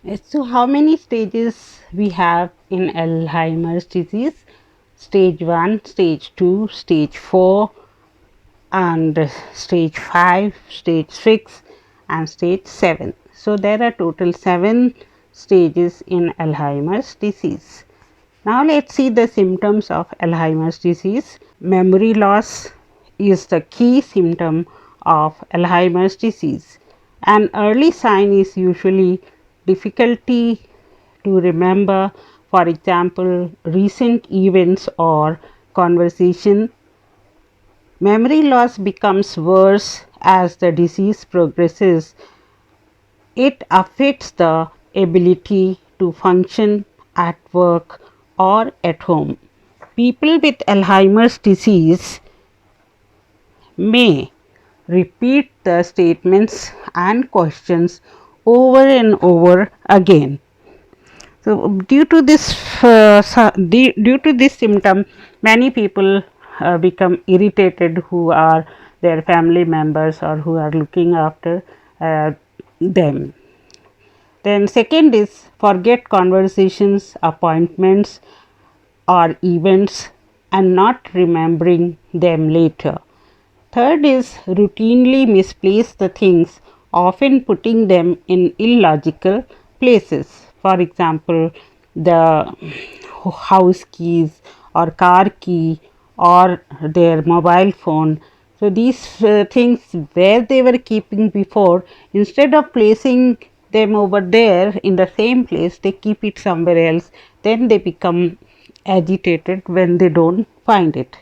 So, how many stages we have in Alzheimer's disease? Stage 1, stage 2, stage 4, and stage 5, stage 6, and stage 7. So, there are total 7 stages in Alzheimer's disease. Now, let's see the symptoms of Alzheimer's disease. Memory loss is the key symptom of Alzheimer's disease. An early sign is usually difficulty to remember, for example, recent events or conversation. Memory loss becomes worse as the disease progresses. It affects the ability to function at work or at home. People with Alzheimer's disease may repeat the statements and questions over and over again. So, due to this symptom, many people become irritated who are their family members or who are looking after them. Then, second is forget conversations, appointments, or events and not remembering them later. Third is routinely misplace the things, often putting them in illogical places. For example, the house keys or car key or their mobile phone. So, these things where they were keeping before, instead of placing them over there in the same place, they keep it somewhere else. Then they become agitated when they don't find it,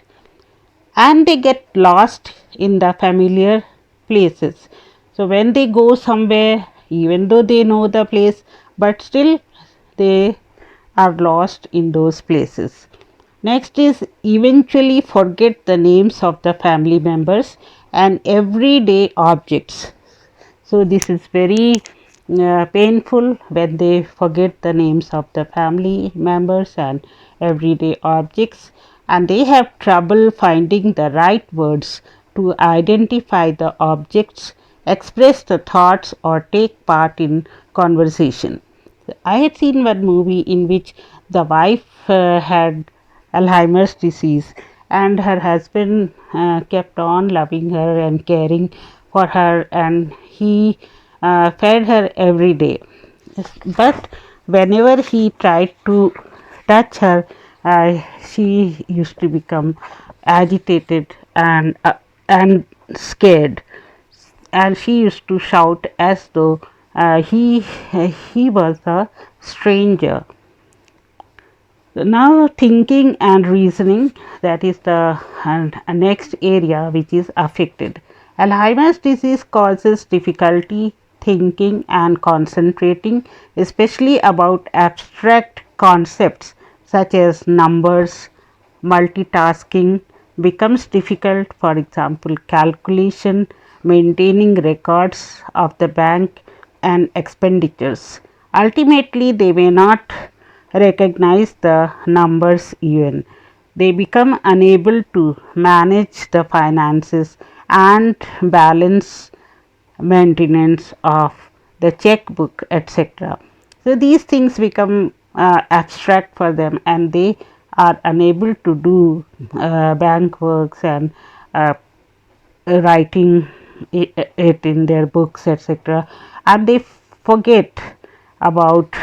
and they get lost in the familiar places. So, when they go somewhere, even though they know the place, but still they are lost in those places. Next is eventually forget the names of the family members and everyday objects. So, this is very painful when they forget the names of the family members and everyday objects, and they have trouble finding the right words to identify the objects, express the thoughts, or take part in conversation. I had seen one movie in which the wife had Alzheimer's disease, and her husband kept on loving her and caring for her, and he fed her every day. But whenever he tried to touch her, she used to become agitated and scared, and she used to shout as though he was a stranger. Now, thinking and reasoning, that is the next area which is affected. Alzheimer's disease causes difficulty thinking and concentrating, especially about abstract concepts such as numbers. Multitasking becomes difficult, for example, calculation, maintaining records of the bank and expenditures. Ultimately, they may not recognize the numbers even. They become unable to manage the finances and balance maintenance of the checkbook, etc. So, these things become abstract for them, and they are unable to do bank works and uh, writing it in their books, etc., and they forget about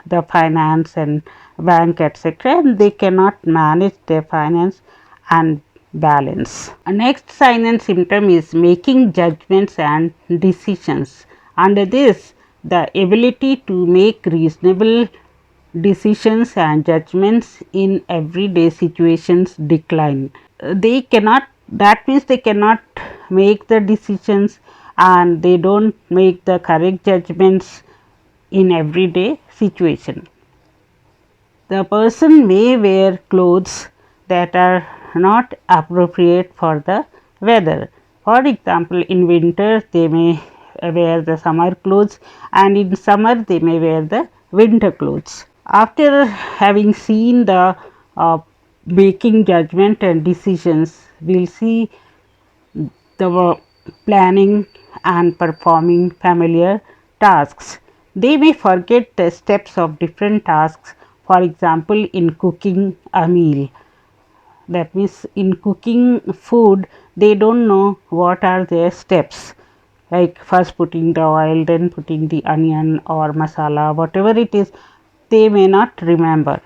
the finance and bank, etc., and they cannot manage their finance and balance. Next sign and symptom is making judgments and decisions. Under this, the ability to make reasonable decisions and judgments in everyday situations decline. They cannot, that means they cannot make the decisions and they don't make the correct judgments in everyday situation. The person may wear clothes that are not appropriate for the weather. For example, in winter they may wear the summer clothes, and in summer they may wear the winter clothes. After having seen the making judgment and decisions, we will see the planning and performing familiar tasks. They may forget the steps of different tasks, for example, in cooking a meal. That means in cooking food, they don't know what are their steps, like first putting the oil, then putting the onion or masala, whatever it is, they may not remember.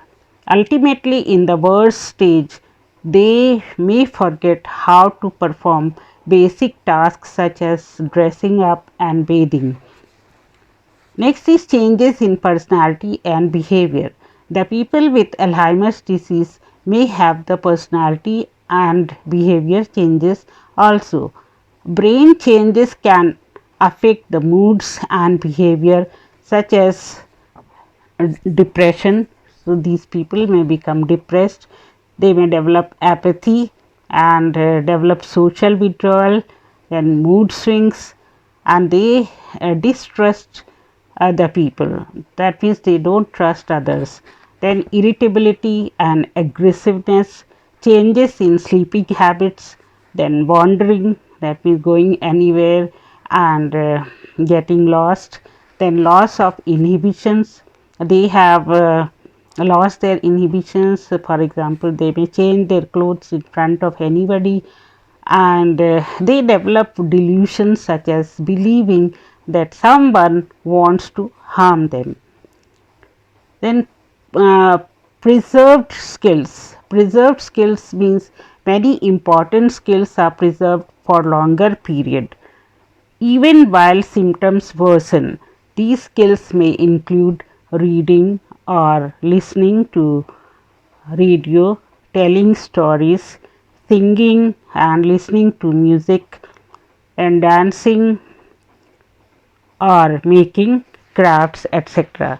Ultimately, in the worst stage, they may forget how to perform basic tasks such as dressing up and bathing. Next is changes in personality and behavior. The people with Alzheimer's disease may have the personality and behavior changes also. Brain changes can affect the moods and behavior such as depression. So, these people may become depressed, they may develop apathy and develop social withdrawal, then mood swings, and they distrust other people. That means they don't trust others. Then irritability and aggressiveness, changes in sleeping habits, then wandering, that means going anywhere and getting lost, then loss of inhibitions. They have lost their inhibitions. For example, they may change their clothes in front of anybody, and they develop delusions such as believing that someone wants to harm them. Then preserved skills. Preserved skills means many important skills are preserved for longer period even while symptoms worsen. These skills may include reading or listening to radio, telling stories, singing and listening to music, and dancing or making crafts, etc.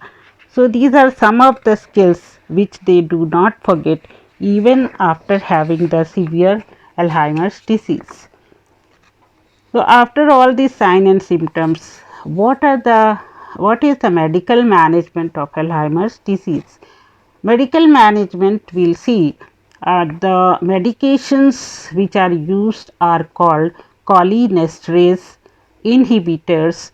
So, these are some of the skills which they do not forget even after having the severe Alzheimer's disease. So, after all these signs and symptoms, what is the medical management of Alzheimer's disease? Medical management, we will see the medications which are used are called cholinesterase inhibitors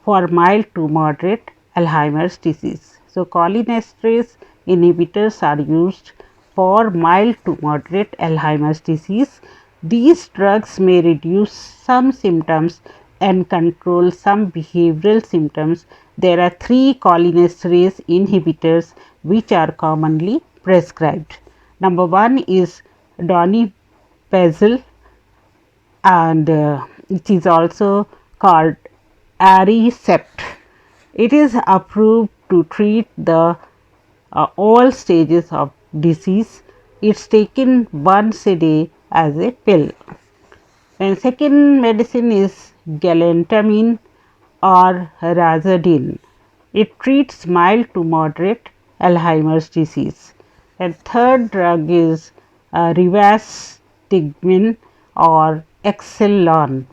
for mild to moderate Alzheimer's disease. So, cholinesterase inhibitors are used for mild to moderate Alzheimer's disease. These drugs may reduce some symptoms and control some behavioral symptoms. There are 3 cholinesterase inhibitors which are commonly prescribed. Number 1 is donepezil, and it is also called Aricept. It is approved to treat the all stages of disease. It is taken once a day as a pill. And second medicine is galantamine or razodone. It treats mild to moderate Alzheimer's disease. And third drug is rivastigmine or Exelon.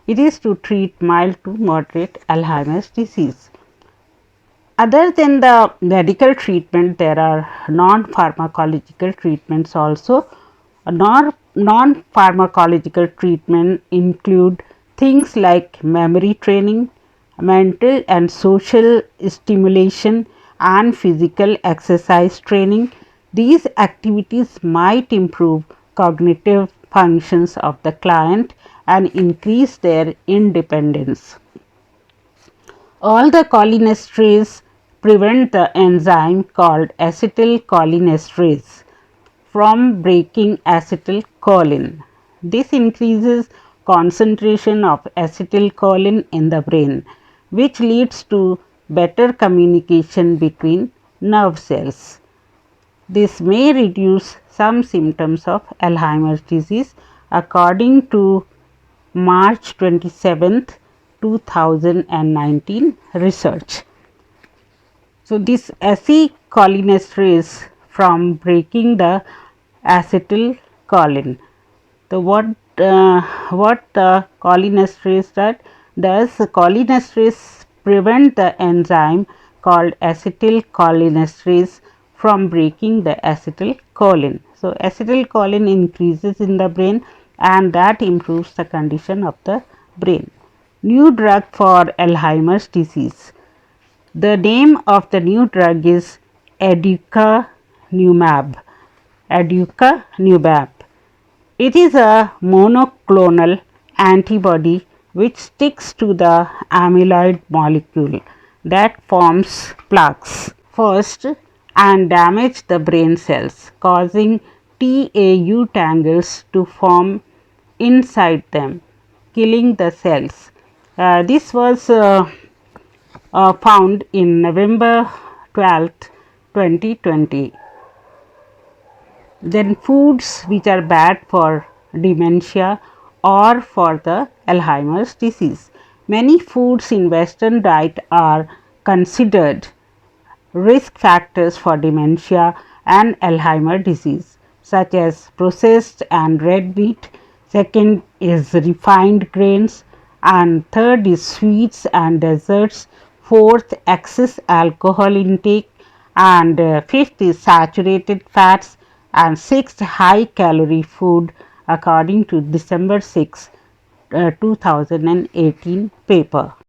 It is to treat mild to moderate Alzheimer's disease. Other than the medical treatment, there are non-pharmacological treatments also. Non-pharmacological treatment include things like memory training, mental and social stimulation, and physical exercise training. These activities might improve cognitive functions of the client and increase their independence. All the cholinesterase prevent the enzyme called acetylcholinesterase from breaking acetylcholine. This increases concentration of acetylcholine in the brain, which leads to better communication between nerve cells. This may reduce some symptoms of Alzheimer's disease according to March 27th, 2019 research. So, this acetylcholinesterase from breaking the acetylcholine. So, what the cholinesterase does? Cholinesterase prevent the enzyme called acetylcholinesterase from breaking the acetylcholine. So, acetylcholine increases in the brain and that improves the condition of the brain. New drug for Alzheimer's disease. The name of the new drug is aducanumab. Aducanumab. It is a monoclonal antibody which sticks to the amyloid molecule that forms plaques first and damage the brain cells, causing tau tangles to form inside them, killing the cells. This was found in November 12th, 2020. Then foods which are bad for dementia or for the Alzheimer's disease. Many foods in Western diet are considered risk factors for dementia and Alzheimer's disease, such as processed and red meat. Second is refined grains, and third is sweets and desserts. Fourth, excess alcohol intake, and fifth is saturated fats, and sixth, high calorie food, according to December 6, 2018 paper.